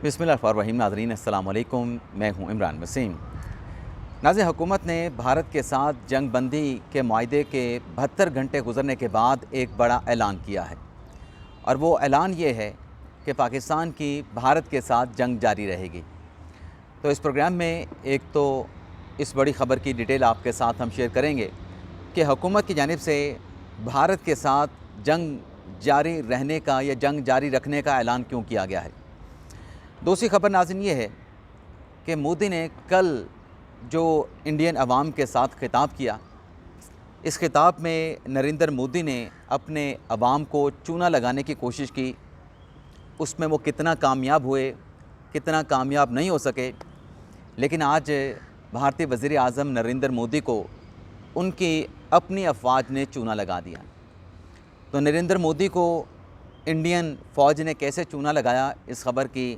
बिस्मिल्लाहिर्रहमानिर्रहीम। नाज़रीन अस्सलाम वालेकुम, मैं हूँ इमरान वसीम। नाज़रीन, हुकूमत ने भारत के साथ जंग बंदी के मुआहदे के 72 घंटे गुजरने के बाद एक बड़ा ऐलान किया है, और वो ऐलान ये है कि पाकिस्तान की भारत के साथ जंग जारी रहेगी। तो इस प्रोग्राम में एक तो इस बड़ी ख़बर की डिटेल आपके साथ हम शेयर करेंगे कि हुकूमत की जानिब से भारत के साथ जंग जारी रहने का या जंग जारी रखने का ऐलान क्यों किया गया है। दूसरी ख़बर नाज़रीन ये है कि मोदी ने कल जो इंडियन अवाम के साथ खिताब किया, इस खिताब में नरेंद्र मोदी ने अपने अवाम को चूना लगाने की कोशिश की। उसमें वो कितना कामयाब हुए, कितना कामयाब नहीं हो सके, लेकिन आज भारतीय वज़ीर आज़म नरेंद्र मोदी को उनकी अपनी अफवाज ने चूना लगा दिया। तो नरेंद्र मोदी को इंडियन फ़ौज ने कैसे चूना लगाया, इस ख़बर की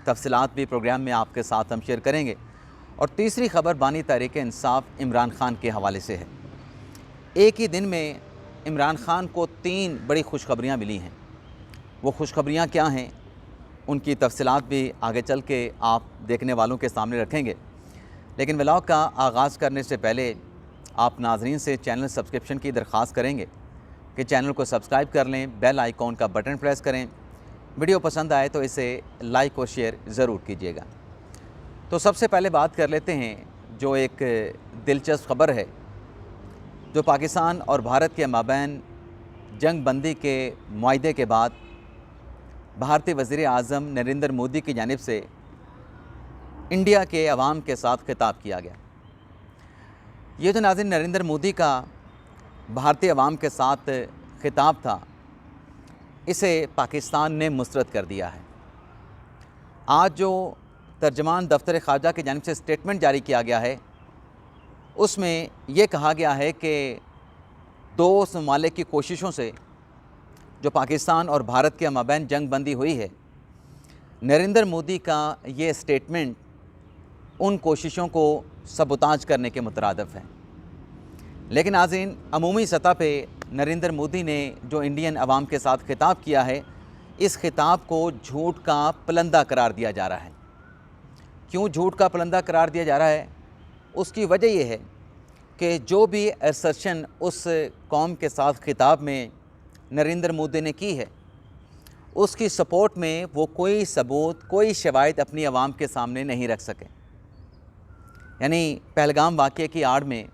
तफसीलात भी प्रोग्राम में आपके साथ हम शेयर करेंगे। और तीसरी ख़बर बानी तहरीक इंसाफ इमरान खान के हवाले से है। एक ही दिन में इमरान खान को 3 बड़ी खुशखबरियाँ मिली हैं। वो खुशखबरियाँ क्या हैं, उनकी तफसीलात भी आगे चल के आप देखने वालों के सामने रखेंगे। लेकिन व्लॉग का आगाज़ करने से पहले आप नाज़रीन से चैनल सब्सक्रिप्शन की दरख्वास्त करेंगे कि चैनल को सब्सक्राइब कर लें, बेल आइकॉन का बटन प्रेस करें। वीडियो पसंद आए तो इसे लाइक और शेयर ज़रूर कीजिएगा। तो सबसे पहले बात कर लेते हैं जो एक दिलचस्प ख़बर है, जो पाकिस्तान और भारत के माबैन जंग बंदी के मुआहदे के बाद भारतीय वज़ीर आज़म नरेंद्र मोदी की जानिब से इंडिया के अवाम के साथ खिताब किया गया। ये जो नाज़रीन नरेंद्र मोदी का भारतीय अवाम के साथ खिताब था, इसे पाकिस्तान ने मुस्तरद कर दिया है। आज जो तर्जमान दफ्तर ख़ारजा की जानिब से स्टेटमेंट जारी किया गया है, उसमें यह कहा गया है कि दो ममालिक की कोशिशों से जो पाकिस्तान और भारत के माबैन जंग बंदी हुई है, नरेंद्र मोदी का ये स्टेटमेंट उन कोशिशों को सबोताज करने के मुतरादिफ है। लेकिन नाज़रीन, अमूमी सतह पे नरेंद्र मोदी ने जो इंडियन अवाम के साथ खिताब किया है, इस खिताब को झूठ का पलंदा करार दिया जा रहा है। क्यों झूठ का पलंदा करार दिया जा रहा है? उसकी वजह यह है कि जो भी असर्शन उस कौम के साथ खिताब में नरेंद्र मोदी ने की है, उसकी सपोर्ट में वो कोई सबूत, कोई शवाहिद अपनी अवाम के सामने नहीं रख सके। यानी पहलगाम वाक़ये की आड़ में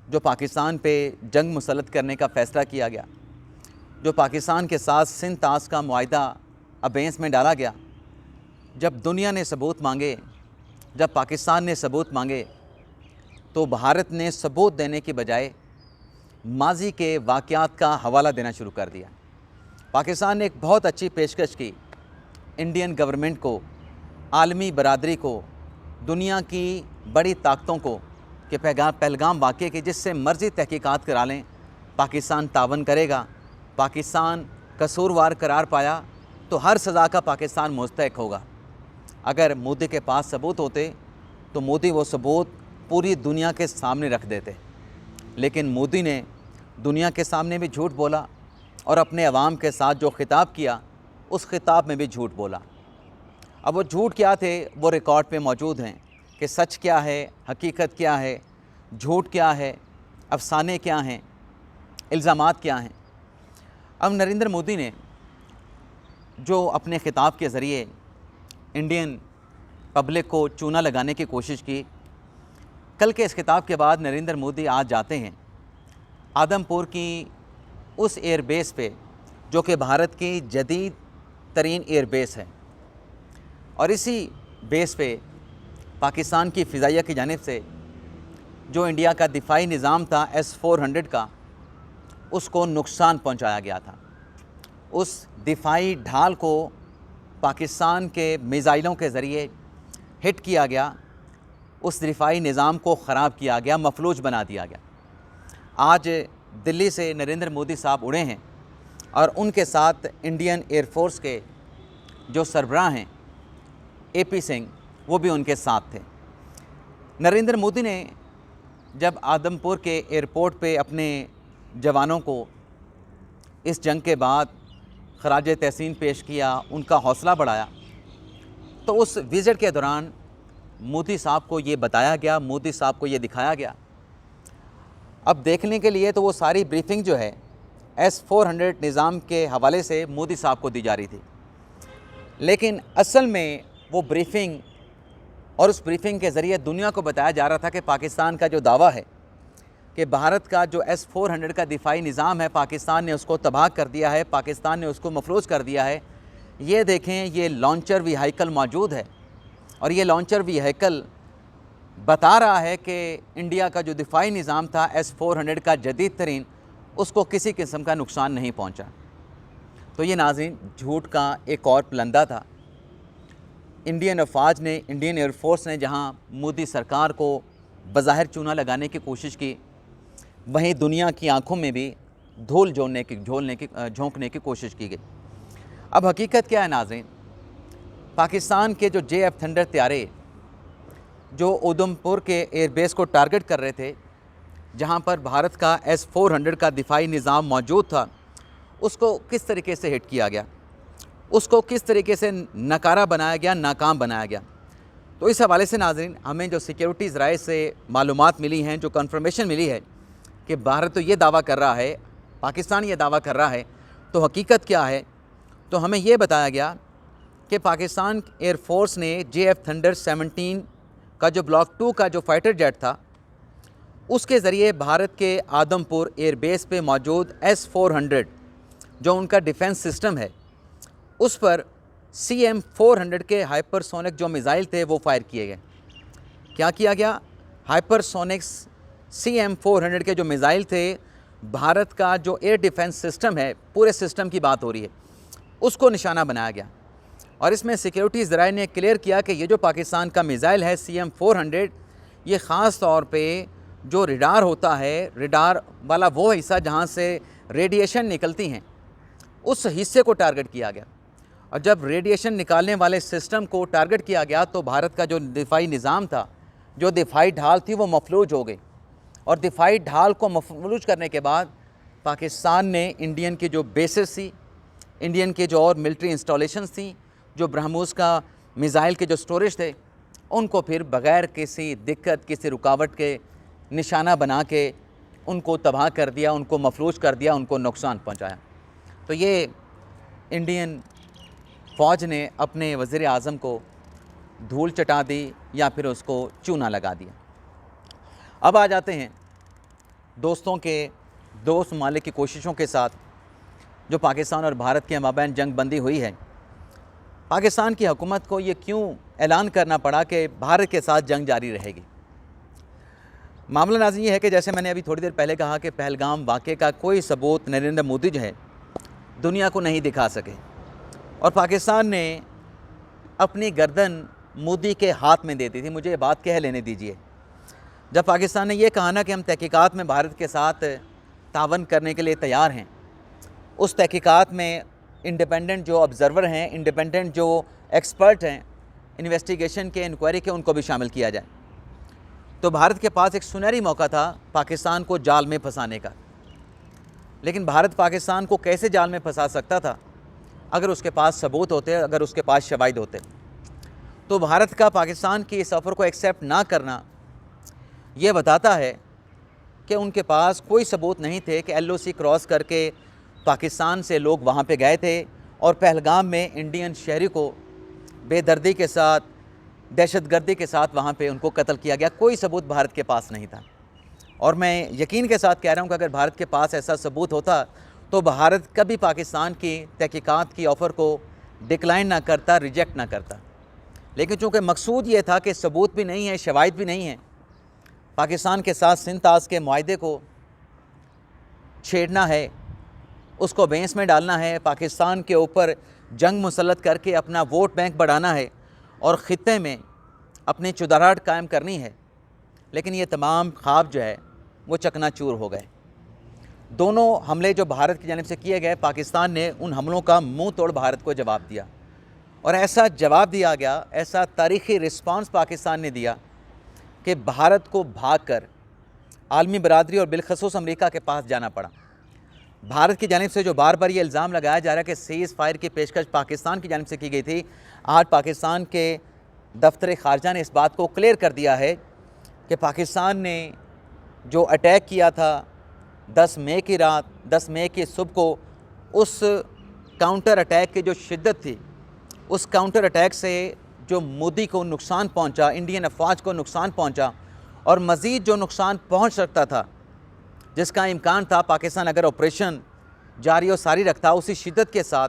जो पाकिस्तान पे जंग मुसल्लत करने का फ़ैसला किया गया, जो पाकिस्तान के साथ सिंध ताश का मुआहदा अबेंस में डाला गया, जब दुनिया ने सबूत मांगे, जब पाकिस्तान ने सबूत मांगे, तो भारत ने सबूत देने की बजाय माजी के वाक़यात का हवाला देना शुरू कर दिया। पाकिस्तान ने एक बहुत अच्छी पेशकश की इंडियन गवर्नमेंट को, आलमी बरादरी को, दुनिया की बड़ी ताकतों को कि पहलगाम वाक़ये की जिससे मर्ज़ी तहकीकात करा लें, पाकिस्तान तावन करेगा। पाकिस्तान कसूरवार करार पाया तो हर सज़ा का पाकिस्तान मुस्तहिक़ होगा। अगर मोदी के पास सबूत होते तो मोदी वो सबूत पूरी दुनिया के सामने रख देते, लेकिन मोदी ने दुनिया के सामने भी झूठ बोला और अपने अवाम के साथ जो खिताब किया, उस खिताब में भी झूठ बोला। अब वो झूठ क्या थे, वो रिकॉर्ड पे मौजूद हैं कि सच क्या है, हकीकत क्या है, झूठ क्या है, अफसाने क्या हैं, इल्ज़ामात क्या हैं। अब नरेंद्र मोदी ने जो अपने खिताब के ज़रिए इंडियन पब्लिक को चूना लगाने की कोशिश की, कल के इस खिताब के बाद नरेंद्र मोदी आज जाते हैं आदमपुर की उस एयरबेस पे जो कि भारत की जदीद तरीन एयरबेस है, और इसी बेस पे पाकिस्तान की फ़िज़ाइया की जानिब से जो इंडिया का दिफाई निज़ाम था S-400 का, उसको नुकसान पहुंचाया गया था। उस दिफाई ढाल को पाकिस्तान के मिज़ाइलों के ज़रिए हिट किया गया, उस दिफाई निज़ाम को ख़राब किया गया, मफलूज बना दिया गया। आज दिल्ली से नरेंद्र मोदी साहब उड़े हैं और उनके साथ इंडियन एयरफोर्स के जो सरबराह हैं AP सिंह, वो भी उनके साथ थे। नरेंद्र मोदी ने जब आदमपुर के एयरपोर्ट पे अपने जवानों को इस जंग के बाद खराज तहसीन पेश किया, उनका हौसला बढ़ाया, तो उस विज़िट के दौरान मोदी साहब को ये बताया गया, मोदी साहब को ये दिखाया गया। अब देखने के लिए तो वो सारी ब्रीफिंग जो है S-400 निज़ाम के हवाले से मोदी साहब को दी जा रही थी, लेकिन असल में वो ब्रीफिंग और उस ब्रीफिंग के ज़रिए दुनिया को बताया जा रहा था कि पाकिस्तान का जो दावा है कि भारत का जो S-400 का दिफाई निज़ाम है, पाकिस्तान ने उसको तबाह कर दिया है, पाकिस्तान ने उसको मफलूज कर दिया है। ये देखें, ये लॉन्चर व्हीकल मौजूद है और ये लॉन्चर व्हीकल बता रहा है कि इंडिया का जो दिफाई निज़ाम था S-400 का जदीद तरीन, उसको किसी किस्म का नुकसान नहीं पहुंचा। तो ये नाज़रीन झूठ का एक और पलंदा था। इंडियन अफवाज ने, इंडियन एयरफोर्स ने जहां मोदी सरकार को बज़ाहिर चूना लगाने की कोशिश की, वहीं दुनिया की आंखों में भी धूल झोंकने की कोशिश की गई। अब हकीकत क्या है नाज़रीन, पाकिस्तान के जो JF थंडर त्यारे जो उधमपुर के एयरबेस को टारगेट कर रहे थे, जहां पर भारत का S-400 का दिफाई निज़ाम मौजूद था, उसको किस तरीके से हिट किया गया, उसको किस तरीके से नकारा बनाया गया, नाकाम बनाया गया। तो इस हवाले से नाज़रीन हमें जो सिक्योरिटी ज़राए से मालूमात मिली हैं, जो कन्फर्मेशन मिली है कि भारत तो ये दावा कर रहा है, पाकिस्तान ये दावा कर रहा है, तो हकीकत क्या है, तो हमें ये बताया गया कि पाकिस्तान एयरफोर्स ने JF थंडर 17 का जो ब्लॉक 2 का जो फाइटर जेट था, उसके ज़रिए भारत के आदमपुर एयरबेस पे मौजूद S-400 जो उनका डिफेंस सिस्टम है, उस पर CM-400 के हाइपरसोनिक जो मिज़ाइल थे वो फायर किए गए। क्या किया गया? हाइपरसोनिक्स CM-400 के जो मिज़ाइल थे, भारत का जो एयर डिफेंस सिस्टम है, पूरे सिस्टम की बात हो रही है, उसको निशाना बनाया गया। और इसमें सिक्योरिटी ज़राए ने क्लियर किया कि ये जो पाकिस्तान का मिज़ाइल है CM-400, ये ख़ास तौर पे जो रडार होता है, रडार वाला वो हिस्सा जहाँ से रेडिएशन निकलती हैं, उस हिस्से को टारगेट किया गया। और जब रेडिएशन निकालने वाले सिस्टम को टारगेट किया गया तो भारत का जो दिफाई निज़ाम था, जो दिफाई ढाल थी, वो मफलूज हो गई। और दिफाई ढाल को मफलूज करने के बाद पाकिस्तान ने इंडियन की जो बेसेस थी, इंडियन के जो और मिलिट्री इंस्टॉलेशंस थी, जो ब्रह्मोस का मिज़ाइल के जो स्टोरेज थे, उनको फिर बग़ैर किसी दिक्कत, किसी रुकावट के निशाना बना के उनको तबाह कर दिया, उनको मफलूज कर दिया, उनको नुकसान पहुंचाया। तो ये इंडियन फ़ौज ने अपने वज़ीर आज़म को धूल चटा दी या फिर उसको चूना लगा दिया। अब आ जाते हैं दोस्त ममालिक की कोशिशों के साथ जो पाकिस्तान और भारत के माबैन जंग बंदी हुई है। पाकिस्तान की हुकूमत को ये क्यों ऐलान करना पड़ा कि भारत के साथ जंग जारी रहेगी? मामला नाज़रीन ये है कि जैसे मैंने अभी थोड़ी देर पहले कहा कि पहलगाम वाक़े का कोई सबूत नरेंद्र मोदी जो है दुनिया को नहीं दिखा सके, और पाकिस्तान ने अपनी गर्दन मोदी के हाथ में दे दी थी। मुझे ये बात कह लेने दीजिए, जब पाकिस्तान ने यह कहा ना कि हम तहकीकात में भारत के साथ तावन करने के लिए तैयार हैं, उस तहकीकात में इंडिपेंडेंट जो ऑब्ज़र्वर हैं, इंडिपेंडेंट जो एक्सपर्ट हैं इन्वेस्टिगेशन के, इंक्वायरी के, उनको भी शामिल किया जाए, तो भारत के पास एक सुनहरी मौका था पाकिस्तान को जाल में फंसाने का। लेकिन भारत पाकिस्तान को कैसे जाल में फंसा सकता था? अगर उसके पास सबूत होते, अगर उसके पास शवाहिद होते। तो भारत का पाकिस्तान की इस ऑफ़र को एक्सेप्ट ना करना ये बताता है कि उनके पास कोई सबूत नहीं थे कि LOC क्रॉस करके पाकिस्तान से लोग वहाँ पे गए थे और पहलगाम में इंडियन शहरी को बेदर्दी के साथ, दहशतगर्दी के साथ वहाँ पे उनको कत्ल किया गया। कोई सबूत भारत के पास नहीं था। और मैं यकीन के साथ कह रहा हूँ कि अगर भारत के पास ऐसा सबूत होता तो भारत कभी पाकिस्तान की तहकीकात की ऑफ़र को डिक्लाइन ना करता, रिजेक्ट ना करता। लेकिन चूँकि मकसूद ये था कि सबूत भी नहीं है, शवाहिद भी नहीं है, पाकिस्तान के साथ सिंध-ताज़ के मुआहदे को छेड़ना है, उसको बेंस में डालना है, पाकिस्तान के ऊपर जंग मुसल्लत करके अपना वोट बैंक बढ़ाना है और ख़ित्ते में अपनी चुदाराहट कायम करनी है। लेकिन ये तमाम ख्वाब जो है वो चकनाचूर हो गए। दोनों हमले जो भारत की जानिब से किए गए, पाकिस्तान ने उन हमलों का मुंह तोड़ भारत को जवाब दिया, और ऐसा जवाब दिया गया, ऐसा तारीख़ी रिस्पांस पाकिस्तान ने दिया कि भारत को भागकर आलमी बरादरी और बिलखसूस अमेरिका के पास जाना पड़ा। भारत की जानिब से जो बार बार ये इल्ज़ाम लगाया जा रहा है कि सीज़ फायर की पेशकश पाकिस्तान की जानिब से की गई थी, आज पाकिस्तान के दफ्तर ख़ारजा ने इस बात को क्लियर कर दिया है कि पाकिस्तान ने जो अटैक किया था 10 मई की रात, 10 मई की सुबह को, उस काउंटर अटैक की जो शिद्दत थी, उस काउंटर अटैक से जो मोदी को नुकसान पहुंचा, इंडियन अफवाज को नुकसान पहुंचा और मज़ीद जो नुकसान पहुंच सकता था, जिसका इम्कान था, पाकिस्तान अगर ऑपरेशन जारी और सारी रखता उसी शिद्दत के साथ,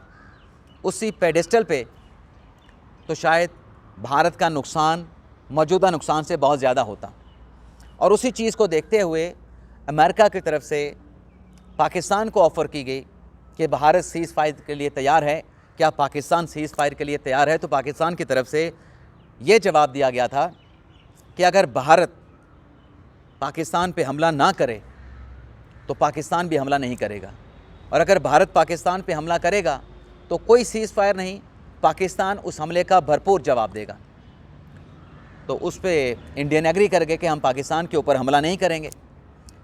उसी पेडेस्टल पे, तो शायद भारत का नुकसान मौजूदा नुकसान से बहुत ज़्यादा होता। और उसी चीज़ को देखते हुए अमेरिका की तरफ से पाकिस्तान को ऑफ़र की गई कि भारत सीज़ फायर के लिए तैयार है, क्या पाकिस्तान सीज़ फायर के लिए तैयार है? तो पाकिस्तान की तरफ से ये जवाब दिया गया था कि अगर भारत पाकिस्तान पे हमला ना करे तो पाकिस्तान भी हमला नहीं करेगा, और अगर भारत पाकिस्तान पे हमला करेगा तो कोई सीज़ फायर नहीं, पाकिस्तान उस हमले का भरपूर जवाब देगा। तो उस पर इंडियन एग्री कर गए कि हम पाकिस्तान के ऊपर हमला नहीं करेंगे,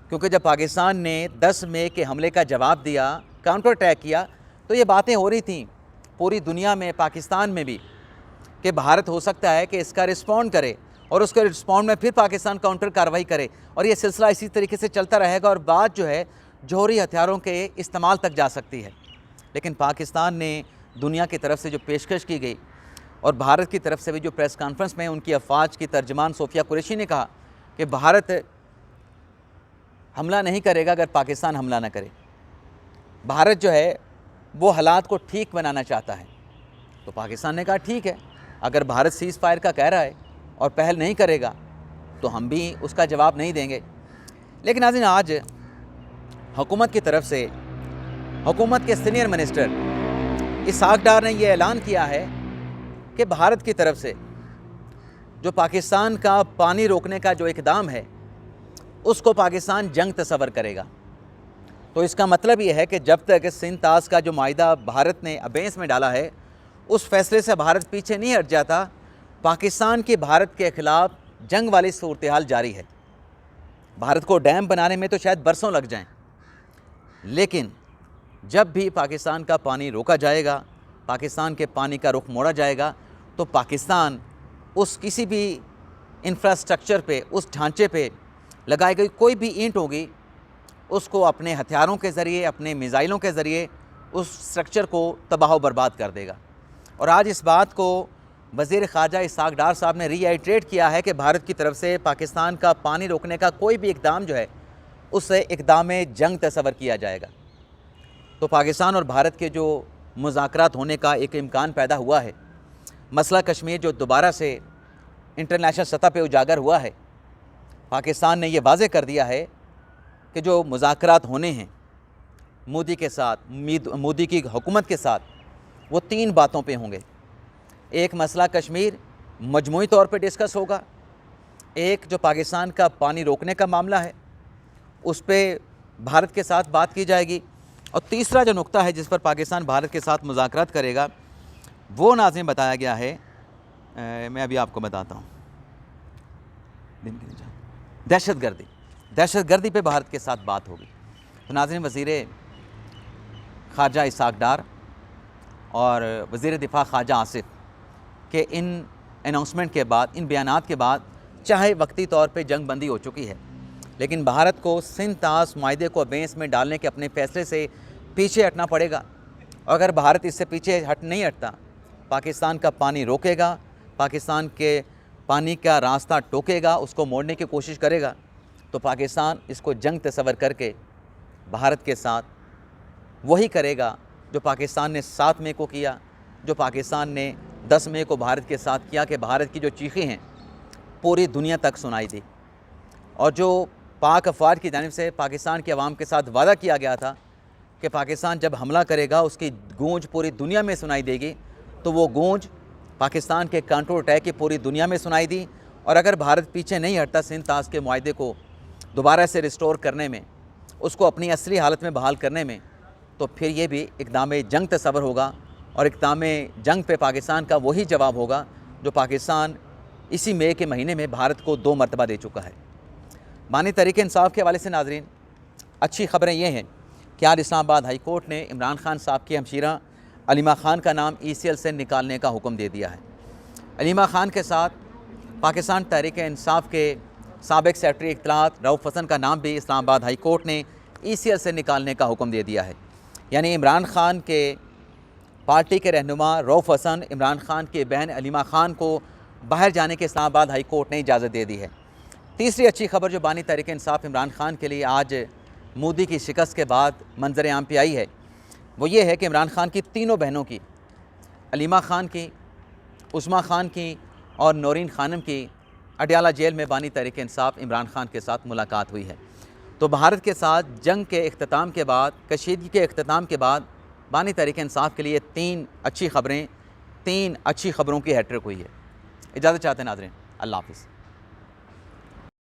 क्योंकि जब पाकिस्तान ने 10 मई के हमले का जवाब दिया, काउंटर अटैक किया, तो ये बातें हो रही थी पूरी दुनिया में, पाकिस्तान में भी, कि भारत हो सकता है कि इसका रिस्पॉन्ड करे और उसके रिस्पॉन्ड में फिर पाकिस्तान काउंटर कार्रवाई करे, और ये सिलसिला इसी तरीके से चलता रहेगा और बात जो है जौहरी हथियारों के इस्तेमाल तक जा सकती है। लेकिन पाकिस्तान ने दुनिया की तरफ से जो पेशकश की गई और भारत की तरफ से भी जो प्रेस कॉन्फ्रेंस में उनकी अफवाज की तर्जमान सोफिया कुरैशी ने कहा कि भारत हमला नहीं करेगा अगर पाकिस्तान हमला ना करे, भारत जो है वो हालात को ठीक बनाना चाहता है। तो पाकिस्तान ने कहा ठीक है, अगर भारत सीज़ फायर का कह रहा है और पहल नहीं करेगा तो हम भी उसका जवाब नहीं देंगे। लेकिन नाज़रीन, आज हुकूमत की तरफ से, हुकूमत के सीनियर मिनिस्टर इसहाक डार ने यह ऐलान किया है कि भारत की तरफ से जो पाकिस्तान का पानी रोकने का जो इक़दाम है उसको पाकिस्तान जंग तस्वर करेगा। तो इसका मतलब ये है कि जब तक सिंध तास का जो माहिदा भारत ने अबेंस में डाला है उस फैसले से भारत पीछे नहीं हट जाता, पाकिस्तान की भारत के ख़िलाफ़ जंग वाली सूरत हाल जारी है। भारत को डैम बनाने में तो शायद बरसों लग जाएं, लेकिन जब भी पाकिस्तान का पानी रोका जाएगा, पाकिस्तान के पानी का रुख मोड़ा जाएगा, तो पाकिस्तान उस किसी भी इंफ्रास्ट्रक्चर पे, उस ढांचे पे लगाई गई कोई भी ईंट होगी, उसको अपने हथियारों के ज़रिए, अपने मिज़ाइलों के ज़रिए उस स्ट्रक्चर को तबाह व बर्बाद कर देगा। और आज इस बात को वज़ीर ख़ारजा इसहाक डार साहब ने रीआइट्रेट किया है कि भारत की तरफ से पाकिस्तान का पानी रोकने का कोई भी इक़दाम जो है उसे इक़दाम जंग तस्वर किया जाएगा। तो पाकिस्तान और भारत के जो मुज़ाकरात होने का एक इम्कान पैदा हुआ है, मसला कश्मीर जो दोबारा से इंटरनेशनल सतह पे उजागर हुआ है, पाकिस्तान ने ये वाज़े कर दिया है कि जो मुज़ाकरात होने हैं मोदी के साथ, मोदी की हुकूमत के साथ, वो 3 बातों पे होंगे। एक मसला कश्मीर मजमूई तौर पे डिस्कस होगा, एक जो पाकिस्तान का पानी रोकने का मामला है उस पर भारत के साथ बात की जाएगी, और तीसरा जो नुक्ता है जिस पर पाकिस्तान भारत के साथ मुज़ाकरात करेगा वो नाज़रीन बताया गया है, मैं अभी आपको बताता हूँ, दहशतगर्दी पे भारत के साथ बात होगी। तो नाज़रीन, वज़ीर ख़ारजा इसहाक डार और वज़ीर दिफ़ा ख़ारजा आसिफ के इन अनाउंसमेंट के बाद, इन बयानात के बाद, चाहे वक्ती तौर पे जंग बंदी हो चुकी है, लेकिन भारत को सिंध तास माहिदे को अबेंस में डालने के अपने फ़ैसले से पीछे हटना पड़ेगा। और अगर भारत इससे पीछे नहीं हटता, पाकिस्तान का पानी रोकेगा, पाकिस्तान के पानी का रास्ता टोकेगा, उसको मोड़ने की कोशिश करेगा, तो पाकिस्तान इसको जंग तस्वर करके भारत के साथ वही करेगा जो पाकिस्तान ने 7 मई को किया, जो पाकिस्तान ने 10 मई को भारत के साथ किया, कि भारत की जो चीखें हैं पूरी दुनिया तक सुनाई दी, और जो पाक अफवाज की जानिब से पाकिस्तान के अवाम के साथ वादा किया गया था कि पाकिस्तान जब हमला करेगा उसकी गूंज पूरी दुनिया में सुनाई देगी, तो वो गूंज पाकिस्तान के काउंटर अटैक की पूरी दुनिया में सुनाई दी। और अगर भारत पीछे नहीं हटता सिंध तास के मुआहदे को दोबारा से रिस्टोर करने में, उसको अपनी असली हालत में बहाल करने में, तो फिर ये भी इक़दाम जंग तस्वर होगा, और इक़दाम जंग पे पाकिस्तान का वही जवाब होगा जो पाकिस्तान इसी मई के महीने में भारत को 2 मरतबा दे चुका है। बानी तहरीक इंसाफ के हवाले से नाज़रीन, अच्छी ख़बरें ये हैं कि आज इस्लामाबाद हाई कोर्ट ने इमरान खान साहब की हमशीरा अलीमा ख़ान का नाम ECL से निकालने का हुक्म दे दिया है। अलीमा ख़ान के साथ पाकिस्तान तहरीक इंसाफ के साबिक़ सेक्रेटरी इत्तलात रऊफ़ हसन का नाम भी इस्लामाबाद हाई कोर्ट ने ECL से निकालने का हुक्म दे दिया है। यानी इमरान ख़ान के पार्टी के रहनुमा रऊफ़ हसन इमरान ख़ान की बहन अलीमा ख़ान को बाहर जाने के इस्लामाबाद हाई कोर्ट ने इजाज़त दे दी है। तीसरी अच्छी खबर जो बानी तहरीक इंसाफ इमरान ख़ान के लिए आज मोदी की शिकस्त के बाद मंजर आम पे आई है, वो ये है कि इमरान ख़ान की तीनों बहनों की, अलीमा ख़ान की, उस्मा ख़ान की और नौरीन ख़ानम की अडयाला जेल में बानी तहरीक इंसाफ इमरान ख़ान के साथ मुलाकात हुई है। तो भारत के साथ जंग के इख्तिताम के बाद, कशीदगी के इख्तिताम के बाद बानी तहरीक इंसाफ के लिए तीन अच्छी खबरों की हैट्रिक हुई है। इजाज़त चाहते हैं नाज़रीन, अल्लाह हाफ़िज़।